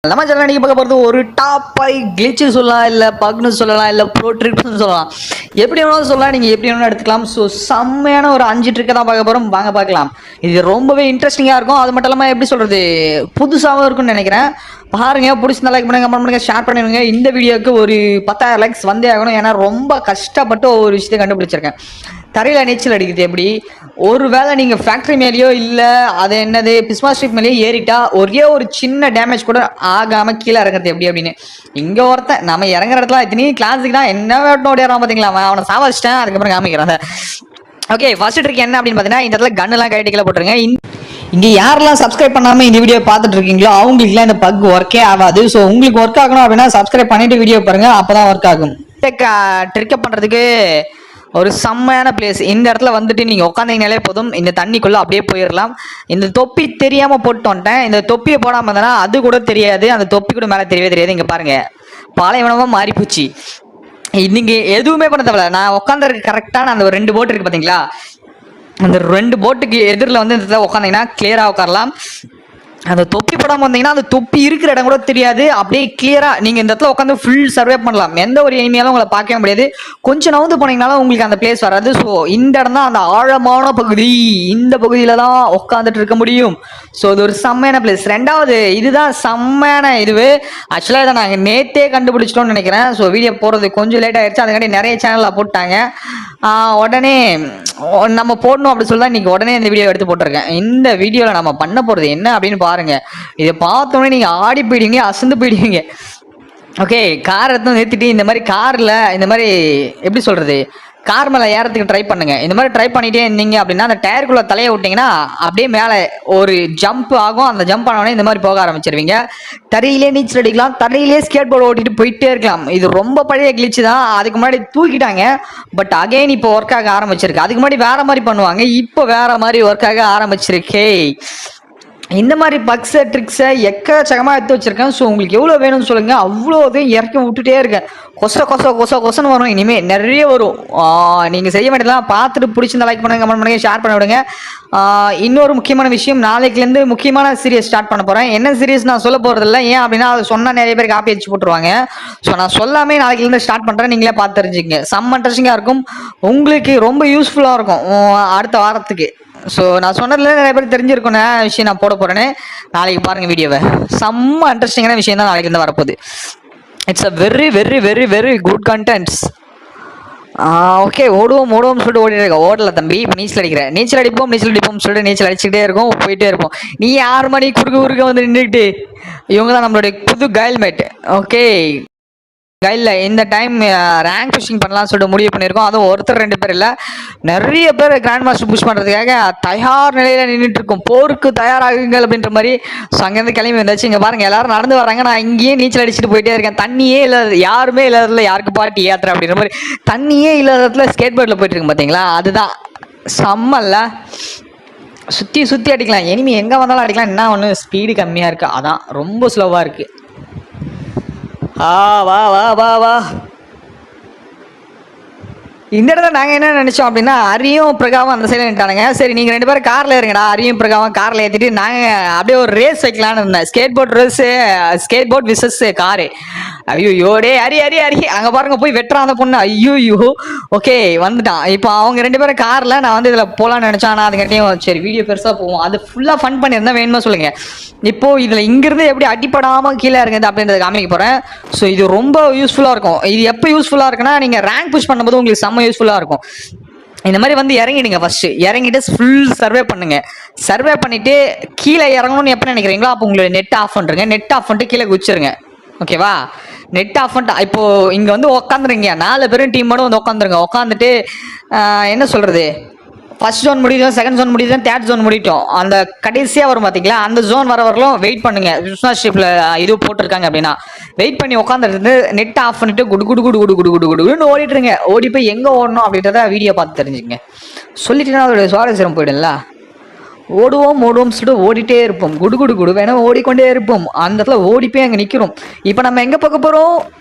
நம்ம சேனல் நீங்கள் பார்க்க போகிறது ஒரு டாப் 5 கிளிச்சு சொல்லலாம், இல்லை பக்னு சொல்லலாம், இல்லை ப்ரோ ட்ரிக்ஸ்னு சொல்லலாம். எப்படி வேணாலும் சொல்லலாம், நீங்கள் எப்படி வேணாலும் எடுத்துக்கலாம். ஸோ செம்மையான ஒரு 5 ட்ரிக்கை தான் பார்க்க போகிறோம். வாங்க பார்க்கலாம். இது ரொம்பவே இன்ட்ரெஸ்டிங்காக இருக்கும். அது மட்டும் இல்லாமல் எப்படி சொல்கிறது, புதுசாகவும் இருக்கும்னு நினைக்கிறேன். பாருங்க, பிடிச்சிருந்தா லைக் பண்ணுங்க, கமெண்ட் பண்ணுங்க, ஷேர் பண்ணிடுங்க. இந்த வீடியோக்கு ஒரு 10,000 லைக்ஸ் வந்தே ஆகணும். ஏன்னா ரொம்ப கஷ்டப்பட்டு ஒரு விஷயத்தை கண்டுபிடிச்சிருக்கேன். தரையில் நீச்சல் அடிக்கிறது எப்படி, ஒரு வேளை நீங்கள் ஃபேக்ட்ரி மேலேயோ இல்லை அது என்னது பிஸ்மா ஸ்ட்ரீட் மேலேயோ ஏறிட்டா ஒரே ஒரு சின்ன டேமேஜ் கூட ஆகாமல் கீழே இறங்குறது எப்படி அப்படின்னு. இங்கே ஒருத்தன் நம்ம இறங்குற இடத்துல இத்தனையும் கிளாஸுக்கு தான் என்ன வேட்டும் ஓடிறான் பார்த்தீங்களா. அவனை சாவச்சிட்டேன், அதுக்கப்புறம் காமிக்கிறான். ஓகே, ஃபர்ஸ்ட் ட்ரிக் என்ன அப்படின்னு பார்த்தீங்கன்னா, இந்த இடத்துல கன்னெல்லாம் கைட்டிக்கல போட்டுருங்க. இங்கே யாரெல்லாம் சப்ஸ்கிரைப் பண்ணாமல் இந்த வீடியோ பார்த்துட்டு இருக்கீங்களோ அவங்களுக்குலாம் இந்த பக் ஒர்க்கே ஆகாது. ஸோ உங்களுக்கு ஒர்க் ஆகணும் அப்படின்னா சப்ஸ்கிரைப் பண்ணிட்டு வீடியோ பாருங்க, அப்போ தான் ஒர்க் ஆகும். ட்ரிக்கை பண்ணுறதுக்கு ஒரு செம்மையான பிளேஸ். இந்த இடத்துல வந்துட்டு நீங்கள் உட்காந்தீங்கனாலே போதும், இந்த தண்ணிக்குள்ளே அப்படியே போயிடலாம். இந்த தொப்பி தெரியாமல் போட்டு வந்துட்டேன். இந்த தொப்பியை போடாமல் இருந்தேன்னா அது கூட தெரியாது, அந்த தொப்பி கூட மேலே தெரியவே தெரியாது. இங்கே பாருங்கள், பாலைவனமாக மாறி போச்சு. நீங்கள் எதுவுமே பண்ண தேவையில்ல. நான் உட்காந்துருக்கு கரெக்டான அந்த ஒரு 2 போட் இருக்குது பார்த்தீங்களா, அந்த 2 போட்டுக்கு எதிரில் வந்து இந்த இடத்துல உட்காந்திங்கன்னா கிளியராக உட்காரலாம். அந்த தொப்பி போடாமல் வந்தீங்கன்னா அந்த தொப்பி இருக்கிற இடம் கூட தெரியாது. அப்படியே கிளியராக நீங்கள் இந்த இடத்துல உட்காந்து ஃபுல் சர்வே பண்ணலாம். எந்த ஒரு எனிமையாலும் உங்களை பார்க்கவே முடியாது. கொஞ்சம் நவுந்து போனீங்கனாலும் உங்களுக்கு அந்த பிளேஸ் வராது. ஸோ இந்த இடம் தான் அந்த ஆழமான பகுதி. இந்த பகுதியில் தான் உட்காந்துட்டு இருக்க முடியும். ஸோ இது ஒரு செம்மையான பிளேஸ். ரெண்டாவது, இதுதான் செம்மையான இதுவு. ஆக்சுவலாக இதை நாங்கள் நேற்றே கண்டுபிடிச்சிட்டோம்னு நினைக்கிறேன். ஸோ வீடியோ போகிறது கொஞ்சம் லேட் ஆகிடுச்சு. அதுக்காண்டி நிறைய சேனலில் போட்டாங்க. உடனே நம்ம போடணும் அப்படி சொல்லி தான் இன்றைக்கி உடனே இந்த வீடியோ எடுத்து போட்டிருக்கேன். இந்த வீடியோவில் நம்ம பண்ண போகிறது என்ன அப்படின்னு பாருங்க. இதை பார்த்தோன்னே நீங்க ஆடி போயிடுவீங்க, அசந்து போயிடுவீங்க. ஓகே, கார் எடுத்து நிறுத்திட்டு இந்த மாதிரி கார்ல இந்த மாதிரி எப்படி சொல்றது, கார் மேலே ஏறத்துக்கு ட்ரை பண்ணுங்க. இந்த மாதிரி ட்ரை பண்ணிட்டே இருந்தீங்க அப்படின்னா அந்த டயருக்குள்ள தலையை விட்டீங்கன்னா அப்படியே மேலே ஒரு ஜம்ப் ஆகும். அந்த ஜம்ப் ஆனோடனே இந்த மாதிரி போக ஆரம்பிச்சிருவீங்க. தரையிலே நீச்சல் அடிக்கலாம், தரையிலே ஸ்கேட் போர்டு ஓட்டிட்டு போயிட்டே இருக்கலாம். இது ரொம்ப பழைய கிளிச்சு தான். அதுக்கு முன்னாடி தூக்கிட்டாங்க, பட் அகைன் இப்போ ஒர்க் ஆக ஆரம்பிச்சிருக்கு. அதுக்கு முன்னாடி வேற மாதிரி பண்ணுவாங்க, இப்போ வேற மாதிரி ஒர்க் ஆக ஆரம்பிச்சிருக்கே. இந்த மாதிரி பக்ஸை ட்ரிக்ஸை எக்கச்சக்கமாக எடுத்து வச்சுருக்கேன். ஸோ உங்களுக்கு எவ்வளோ வேணும்னு சொல்லுங்கள், அவ்வளோதையும் இறக்கி விட்டுட்டே இருக்கேன். கொசன்னு வரும், இனிமேல் நிறைய வரும். நீங்கள் செய்ய வேண்டியதெல்லாம் பார்த்துட்டு பிடிச்சிருந்தா லைக் பண்ணுங்கள், கமெண்ட் பண்ணுங்கள், ஷேர் பண்ணி விடுங்க. இன்னொரு முக்கியமான விஷயம், நாளைக்குலேருந்து முக்கியமான சீரியஸ் ஸ்டார்ட் பண்ண போகிறேன். என்ன சீரியஸ் நான் சொல்ல போகிறதில்ல. ஏன் அப்படின்னா அதை சொன்னால் நிறைய பேர் காப்பி அடிச்சு போட்டுருவாங்க. ஸோ நான் சொல்லாமே நாளைக்குலேருந்து ஸ்டார்ட் பண்ணுறேன். நீங்களே பார்த்து தெரிஞ்சுக்கங்க. செம்ம இன்ட்ரெஸ்டிங்காக இருக்கும், உங்களுக்கு ரொம்ப யூஸ்ஃபுல்லாக இருக்கும் அடுத்த வாரத்துக்கு. ஸோ நான் சொன்னதுல நிறைய பேர் தெரிஞ்சிருக்கும் விஷயம் நான் போட போகிறேன்னு. நாளைக்கு பாருங்கள் வீடியோவை. செம்ம இன்ட்ரெஸ்டிங்கான விஷயம் தான் நாளைக்கு இருந்து வரப்போகுது. It's a very very very very good contents. Okay, ஓடுவோம் சொல்லிட்டு ஓடிட்டு இருக்க. ஓடல தம்பி, இப்போ நீச்சல் அடிப்போம் சொல்லிட்டு நீச்சல் அடிச்சுக்கிட்டே இருக்கும், போயிட்டே இருப்போம். நீ 6 மணி குறுக்க வந்து நின்றுக்கிட்டு, இவங்க தான் நம்மளுடைய புது கைல்மேட். ஓகே, கையில் இந்த டைம் ரேங்க் புஷிங் பண்ணலாம்னு சொல்லிட்டு முடிவு பண்ணியிருக்கோம். அதுவும் ஒருத்தர் 2 பேர் இல்லை, நிறைய பேர் கிராண்ட் மாஸ்டர் புஷ் பண்ணுறதுக்காக தயார் நிலையில் நின்றுட்டு இருக்கோம். போருக்கு தயாராகுங்கள் அப்படின்ற மாதிரி. ஸோ அங்கேருந்து கிளம்பி வந்தாச்சு. இங்கே பாருங்கள், எல்லாரும் நடந்து வராங்க, நான் இங்கேயே நீச்சல் அடிச்சுட்டு போயிட்டே இருக்கேன். தண்ணியே இல்லாத, யாருமே இல்லாததுல யாருக்கு பாட்டி ஏத்துற அப்படின்ற மாதிரி. தண்ணியே இல்லாததுல ஸ்கேட் போர்டில் போயிட்டு இருக்கு பார்த்தீங்களா, அதுதான் செம்மல்ல. சுற்றி அடிக்கலாம், எனிமி எங்கே வந்தாலும் அடிக்கலாம். என்ன ஒன்று ஸ்பீடு கம்மியாக இருக்குது, அதான் ரொம்ப ஸ்லோவாக இருக்குது. வா இந்த இடத்துல நாங்கள் என்ன நினச்சோம் அப்படின்னா, அரியும் பிரகாவும் அந்த சைடில் நின்ட்டானுங்க. சரி, நீங்கள் 2 பேரும் காரில் இருங்கடா, அரியும் பிரகாவும் காரில் ஏற்றிட்டு நாங்கள் அப்படியே ஒரு ரேஸ் வைக்கலான்னு இருந்தேன். ஸ்கேட் போர்ட் விசஸ் காரு. ஐயோ டே அரி அங்கே பாருங்க, போய் வெட்டுறான் அந்த பொண்ணு. ஐயோ ஓகே, வந்துட்டான். இப்போ அவங்க 2 பேரும் காரில், நான் வந்து இதில் போகலான்னு நினச்சேன். ஆனால் அதுக்கிட்டையும் சரி வீடியோ பெருசாக போவோம், அது ஃபுல்லாக ஃபன் பண்ணியிருந்தேன். வேணுமா சொல்லுங்கள். இப்போது இதில் இங்கேருந்து எப்படி அடிப்படாமல் கீழே இறங்குது அப்படின்றத காமிக்க போகிறேன். ஸோ இது ரொம்ப யூஸ்ஃபுல்லாக இருக்கும். இது எப்போ யூஸ்ஃபுல்லாக இருக்குன்னா, நீங்கள் ரேங்க் புஷ் பண்ணும்போது உங்களுக்கு செம்ம யூஸ்ஃபுல்லாக இருக்கும். இந்த மாதிரி வந்து இறங்கிடுங்க. ஃபர்ஸ்ட் இறங்கிட்டு ஃபுல் சர்வே பண்ணுங்க. சர்வே பண்ணிட்டு கீழே இறங்கணும்னு எப்போ நினைக்கிறீங்களோ அப்போ உங்களை நெட் ஆஃப் பண்ணுறங்க. நெட் ஆஃப் பண்ணிட்டு கீழே குச்சிருங்க. ஓகேவா, நெட் ஆஃப் பண்ணிட்டு இப்போ இங்கே வந்து உட்காந்துருங்க. 4 பேரும் டீமோட வந்து உட்காந்துட்டு என்ன சொல்கிறது, ஃபர்ஸ்ட் ஜோன் முடியும், செகண்ட் ஜோன் முடியும், தேர்ட் ஜோன் முடிட்டோம். அந்த கடைசியாக வரும் பார்த்தீங்களா, அந்த ஜோன் வரவர்களும் வெயிட் பண்ணுங்க. பிஸ்னாஷிப்பில் இது போட்டிருக்காங்க அப்படின்னா வெயிட் பண்ணி உட்காந்துட்டு நெட் ஆஃப் பண்ணிட்டு குடுன்னு ஓடிட்டுருங்க. ஓடி போய் எங்கே ஓடணும் அப்படின்றத வீடியோ பார்த்து தெரிஞ்சுங்க. சொல்லிட்டீங்கன்னா அதோடைய சுவாரஸ்யம் போயிடும்ல. ஓடுவோம் சொல்லிட்டு ஓடிட்டே இருப்போம். குடு வேணா ஓடிக்கொண்டே இருப்போம். அந்த இடத்துல ஓடி போய் அங்கே நிற்கிறோம். இப்போ நம்ம எங்கே பார்க்க போகிறோம்,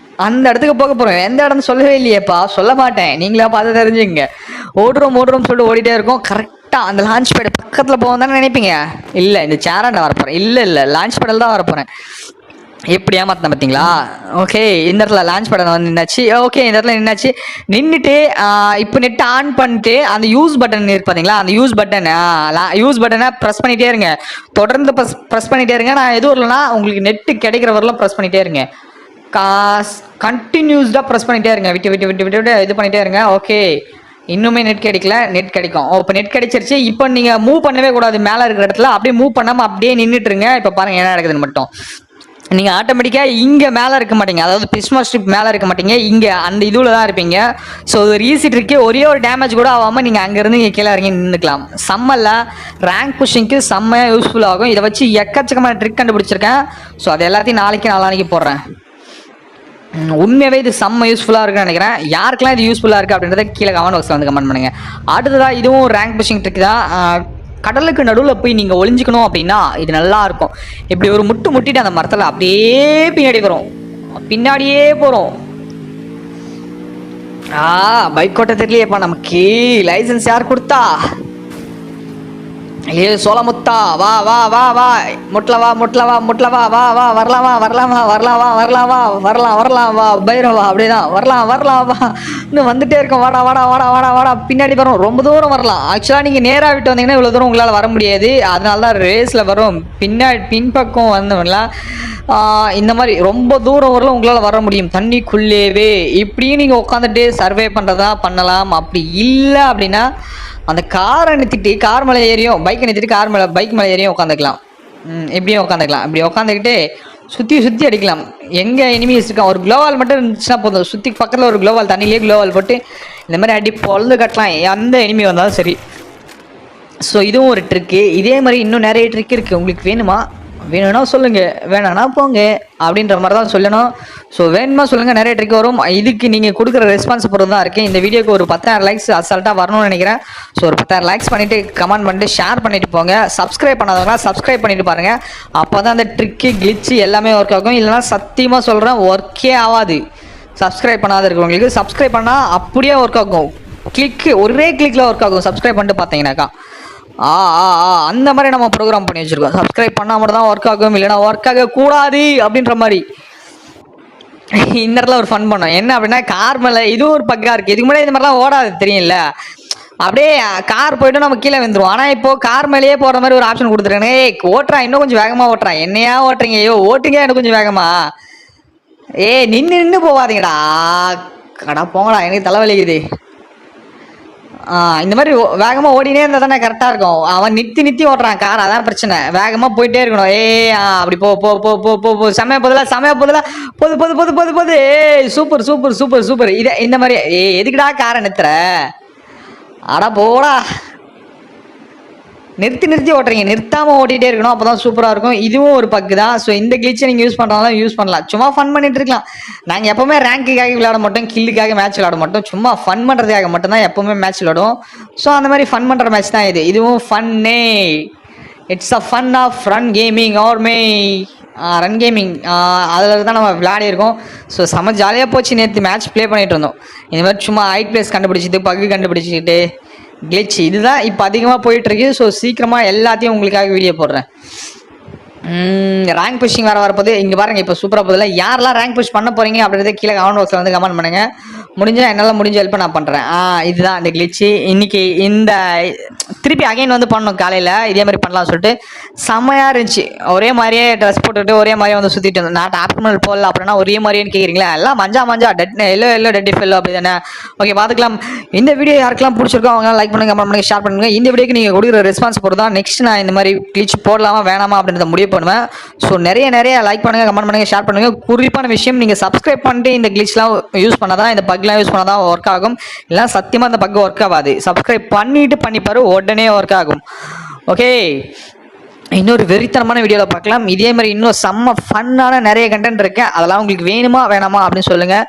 அந்த இடத்துக்கு போக போகிறோம். எந்த இடம்னு சொல்லவே இல்லையேப்பா, சொல்ல மாட்டேன், நீங்களா பார்த்து தெரிஞ்சுங்க. ஓடுறோம் சொல்லிட்டு ஓடிட்டே இருக்கோம். கரெக்டாக அந்த லான்ச் பேட் பக்கத்தில் போவோம் தானே நினைப்பீங்க. இல்லை, இந்த சேராண்ட வரப்போகிறேன். இல்லை லான்ச் பேடில் தான் வரப்போகிறேன். எப்படி ஏமாத்தின பார்த்தீங்களா? ஓகே, இந்த இடத்துல லான்ச் பட்டன் வந்து நின்னாச்சு. ஓகே, இந்த இடத்துல நின்னாச்சு. நின்றுட்டு இப்போ நெட் ஆன் பண்ணிட்டு அந்த யூஸ் பட்டன் இருக்கு பார்த்தீங்களா? அந்த யூஸ் பட்டனை ப்ரெஸ் பண்ணிட்டே இருங்க. தொடர்ந்து ப்ரெஸ் பண்ணிட்டே இருங்க. நான் எதுவும் இல்லைனா உங்களுக்கு நெட்டு கிடைக்கிற வரலாம் ப்ரெஸ் பண்ணிட்டே இருங்க. கண்டினியூஸ்டாக ப்ரெஸ் பண்ணிட்டே இருங்க. விட்டு விட்டு விட்டு விட்டு விட்டு இது பண்ணிட்டே இருங்க. ஓகே, இன்னுமே நெட் கிடைக்கல. நெட் கிடைக்கும். இப்போ நெட் கிடைச்சிருச்சு. இப்போ நீங்கள் மூவ் பண்ணவே கூடாது. மேலே இருக்கிற இடத்துல அப்படியே மூவ் பண்ணாமல் அப்படியே நின்றுட்டுருங்க. இப்போ பாருங்கள் என்ன நடக்குதுன்னு மட்டும். நீங்கள் ஆட்டோமேட்டிக்காக இங்கே மேலே இருக்க மாட்டீங்க, அதாவது பிஸ்மா ஸ்ட்ரிப் மேலே இருக்க மாட்டீங்க, இங்கே அந்த இதுவில் தான் இருப்பீங்க. ஸோ ஒரு ஈஸி ட்ரிக்கு, ஒரே ஒரு டேமேஜ் கூட ஆகாமல் நீங்கள் அங்கேருந்து இங்கே கீழே இறங்கி நின்றுக்கலாம். செம்மல்ல, ரேங்க் புஷிங்க்கு செம்மையாக யூஸ்ஃபுல் ஆகும். இதை வச்சு எக்கச்சக்கமான ட்ரிக் கண்டுபிடிச்சிருக்கேன். ஸோ அது எல்லாத்தையும் நாளைக்கு போடுறேன். உண்மையாகவே இது செம்ம யூஸ்ஃபுல்லாக இருக்குன்னு நினைக்கிறேன். யாருக்கெல்லாம் இது யூஸ்ஃபுல்லாக இருக்குது அப்படின்றத கீழே கமெண்ட் பாக்ஸில் வந்து கமெண்ட் பண்ணுங்கள். அடுத்ததாக இதுவும் ரேங்க் புஷிங் ட்ரிக் தான். கடலுக்கு நடுவில் போய் நீங்கள் ஒளிஞ்சிக்கணும் அப்படின்னா இது நல்லா இருக்கும். இப்படி ஒரு முட்டிட்டு அந்த மரத்தில் அப்படியே பின்னாடி வரும், பின்னாடியே போகிறோம். பைக் ஓட்ட தெரியலையேப்பா நமக்கு. லைசன்ஸ் யார் கொடுத்தா? ஏ சோளமுத்தா, வா வா வா வா, முட்லவா வா வா, வரலாம் வா பைரவா, அப்படிதான் வரலாம் வா, இன்னும் வந்துட்டே இருக்கோம். வாடா பின்னாடி வரும். ரொம்ப தூரம் வரலாம். ஆக்சுவலாக நீங்கள் நேராக விட்டு வந்தீங்கன்னா இவ்வளோ தூரம் உங்களால் வர முடியாது. அதனால தான் ரேஸில் வரும். பின்பக்கம் வந்தோம்னா இந்த மாதிரி ரொம்ப தூரம் வரலாம் உங்களால் வர முடியும் தண்ணிக்குள்ளேவே. இப்படியும் நீங்கள் உட்காந்துட்டு சர்வே பண்ணுறதா பண்ணலாம். அப்படி இல்லை அப்படின்னா அந்த காரை நிறுத்திட்டு கார் மேலே ஏறியும், பைக்கை நிறுத்திட்டு பைக் மேலே ஏறியும் உட்காந்துக்கலாம். எப்படியும் உட்காந்துக்கலாம். இப்படி உட்காந்துக்கிட்டு சுற்றி அடிக்கலாம். எங்கே எனிமீஸ் இருக்கான், ஒரு க்ளோவால் மட்டும் இருந்துச்சுன்னா போதும். சுற்றி பக்கத்தில் ஒரு க்ளோவால், தண்ணியிலே க்ளோவால் போட்டு இந்த மாதிரி அடி பொழுது கட்டலாம், எந்த எனிமி வந்தாலும் சரி. ஸோ இதுவும் ஒரு ட்ரிக்கு. இதே மாதிரி இன்னும் நிறைய ட்ரிக் இருக்குது. உங்களுக்கு வேணும்னா சொல்லுங்கள், வேணான்னா போங்க அப்படின்ற மாதிரி தான் சொல்லணும். ஸோ வேணுமா சொல்லுங்கள், நிறைய ட்ரிக் வரும். இதுக்கு நீங்கள் கொடுக்குற ரெஸ்பான்ஸ் பொறுத்து தான் இருக்குது. இந்த வீடியோக்கு ஒரு 10,000 லைக்ஸ் அசால்ட்டாக வரணும்னு நினைக்கிறேன். ஸோ ஒரு 10,000 லைக்ஸ் பண்ணிவிட்டு கமெண்ட் பண்ணிட்டு ஷேர் பண்ணிவிட்டு போங்க. சப்ஸ்கிரைப் பண்ணாதவங்க சப்ஸ்கிரைப் பண்ணிவிட்டு பாருங்கள். அப்போ தான் அந்த ட்ரிக்கு கிளிச்சு எல்லாமே ஒர்க் ஆகும். இல்லைனா சத்தியமாக சொல்கிறேன் ஒர்க்கே ஆகாது. சப்ஸ்கிரைப் பண்ணாத இருக்கிறவங்களுக்கு சப்ஸ்கிரைப் பண்ணால் அப்படியே ஒர்க் ஆகும். ஒரே கிளிக்கில் ஒர்க் ஆகும். சப்ஸ்கிரைப் பண்ணிட்டு பார்த்தீங்கன்னாக்கா அந்த மாதிரி நம்ம ப்ரோக்ராம் பண்ணி வச்சுருக்கோம். சப்ஸ்கிரைப் பண்ணால் மட்டும் தான் ஒர்க் ஆகும், இல்லைனா ஒர்க் ஆகக்கூடாது அப்படின்ற மாதிரி. இந்த இடத்துல ஒரு ஃபன் பண்ணோம். என்ன அப்படின்னா கார் மேலே இதுவும் ஒரு பக்காக இருக்குது. இதுக்கு முன்னாடி இந்த மாதிரிலாம் ஓடாது தெரியும்ல. அப்படியே கார் போய்ட்டு நம்ம கீழே வந்துடும். ஆனால் இப்போது கார் மேலேயே போகிற மாதிரி ஒரு ஆப்ஷன் கொடுத்துருக்கேன். ஓட்டுறான், இன்னும் கொஞ்சம் வேகமாக ஓட்டுறான். என்னையா ஓட்டுறீங்க? ஓட்டுங்க எனக்கு கொஞ்சம் வேகமா. நின்று போவாதீங்கடா. கடா போங்கடா, எனக்கு தலைவலிக்குது. இந்த மாதிரி வேகமாக ஓடினே இருந்தால் தானே கரெக்டாக இருக்கும். அவன் நிறுத்தி ஓட்டுறான் கார், அதான் பிரச்சனை. வேகமாக போயிட்டே இருக்கணும். அப்படி போ செமையா போது. சூப்பர். இதை இந்த மாதிரி எதுக்குடா காரை நிறுத்துற? அடா போடா. நிறுத்தி ஓட்டுறீங்க, நிறுத்தாமல் ஓட்டிகிட்டே இருக்கணும். அப்போ தான் சூப்பராக இருக்கும். இதுவும் ஒரு பக்கு தான். ஸோ இந்த கிளிச்சை நீங்கள் யூஸ் பண்ணுறாலும் யூஸ் பண்ணலாம். சும்மா ஃபன் பண்ணிட்டு இருக்கலாம். நாங்கள் எப்போவுமே ரேங்க்குக்காக விளையாட மாட்டோம், கில்லுக்காக மேட்ச் விளையாட மாட்டோம். சும்மா ஃபன் பண்ணுறதுக்காக மட்டும்தான் எப்போவுமே மேட்ச் விளையாடுவோம். ஸோ அந்த மாதிரி ஃபன் பண்ணுற மேட்ச் தான் இதுவும் ஃபன்னே. It's a fun of run gaming run gaming. அதில் தான் நம்ம விளையாடிருக்கோம். ஸோ செம்ம ஜாலியாக போச்சு. நேற்று மேட்ச் ப்ளே பண்ணிகிட்டு இருந்தோம். இந்த மாதிரி சும்மா ஹைட் பிளேஸ் கண்டுபிடிச்சிட்டு பக்கு கண்டுபிடிச்சிக்கிட்டு கிளிச் இதுதான் இப்போ அதிகமாக போயிட்டுருக்கு. ஸோ சீக்கிரமாக எல்லாத்தையும் உங்களுக்காக வீடியோ போடுறேன். ரேங்க் புஷிங் வரப்போது இங்கே பாருங்கள். இப்போ சூப்பராக போதில்ல. யாரெல்லாம் ரேங்க் புஷ் பண்ண போகிறீங்க அப்படின்றத கீழே கமெண்ட் பாக்ஸில் வந்து கமெண்ட் பண்ணுங்கள். என்னால் முடிஞ்ச ஹெல்ப் நான் பண்ணுறேன். இதுதான் இந்த கிளிச்சு. இன்றைக்கி இந்த திருப்பி அகைன் வந்து பண்ணணும். காலையில் இதே மாதிரி பண்ணலாம் சொல்லிட்டு செம்மையாக இருந்துச்சு. ஒரே மாதிரியே ட்ரெஸ் போட்டுட்டு ஒரே மாதிரியே வந்து சுற்றிட்டு இருந்தோம். நான் ஆப்டர்நூன் போடல அப்படின்னா ஒரே மாதிரியே கேட்குறீங்களா? எல்லாம் மஞ்சா எல்லோ டெட்டி ஃபெல்லோ அப்படி தானே. ஓகே, பார்த்துக்கலாம். இந்த வீடியோ யாருக்கெல்லாம் பிடிச்சிருக்கோ அவங்க லைக் பண்ணுங்கள், கமெண்ட் பண்ணுங்கள், ஷேர் பண்ணுங்கள். இந்த வீடியோக்கு நீங்கள் கொடுக்குற ரெஸ்பான்ஸ் பொறுத்து தான் நெக்ஸ்ட் நான் இந்த மாதிரி கிளிச் போடலாமா வேணாமா அப்படின்றத முடிவு பண்ணுவேன். ஸோ நிறைய லைக் பண்ணுங்கள், கமெண்ட் பண்ணுங்கள், ஷேர் பண்ணுங்கள். குறிப்பான விஷயம், நீங்கள் சப்ஸ்கிரைப் பண்ணிட்டு இந்த கிளிச்லாம் யூஸ் பண்ணாதான், இந்த பக்லாம் யூஸ் பண்ணாதான் ஒர்க் ஆகும். இல்லை சத்தியமாக இந்த பக் ஒர்க் ஆகாது. சப்ஸ்கிரைப் பண்ணிப்பாரு, உடனே ஒர்க் ஆகும். ஓகே, இன்னொரு வெறித்தனமான வீடியோவில் பார்க்கலாம். இதே மாதிரி இன்னும் செம்ம ஃபன்னான நிறைய கண்டென்ட் இருக்கேன். அதெல்லாம் உங்களுக்கு வேணுமா வேணாமா அப்படின்னு சொல்லுங்கள்.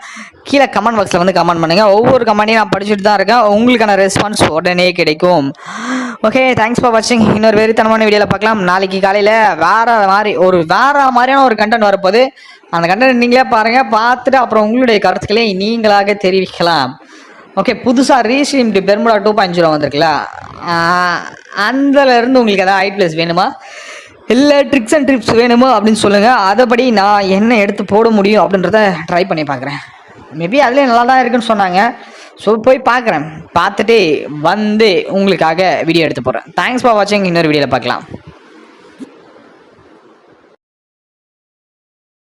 கீழே கமெண்ட் பாக்ஸில் வந்து கமெண்ட் பண்ணுங்கள். ஒவ்வொரு கமெண்ட்டையும் நான் படிச்சுட்டு தான் இருக்கேன். உங்களுக்கான ரெஸ்பான்ஸ் உடனே கிடைக்கும். ஓகே, தேங்க்ஸ் ஃபார் வாட்சிங். இன்னொரு வெறித்தனமான வீடியோவில் பார்க்கலாம். நாளைக்கு காலையில் வேறு மாதிரியான ஒரு கண்டென்ட் வரப்போகுது. அந்த கண்டென்ட் நீங்களே பாருங்கள். பார்த்துட்டு அப்புறம் உங்களுடைய கருத்துக்களை நீங்களாக தெரிவிக்கலாம். ஓகே, புதுசாக ரீஸ்ட்ரீம்டு பெர்முடா 2.0 வந்திருக்குல்ல, அதிலேருந்து உங்களுக்கு எதாவது ஹைட் பிளேஸ் வேணுமா? இல்லை ட்ரிக்ஸ் அண்ட் ட்ரிப்ஸ் வேணுமோ அப்படின்னு சொல்லுங்கள், அதைப்படி நான் என்ன எடுத்து போட முடியும் அப்படின்றத ட்ரை பண்ணி பார்க்குறேன். மேபி அதுலேயே நல்லா தான் இருக்குன்னு சொன்னாங்க. ஸோ போய் பார்க்குறேன், பார்த்துட்டு வந்து உங்களுக்காக வீடியோ எடுத்து போடுறேன். தேங்க்ஸ் ஃபார் வாட்சிங். இன்னொரு வீடியோவில் பார்க்கலாம்.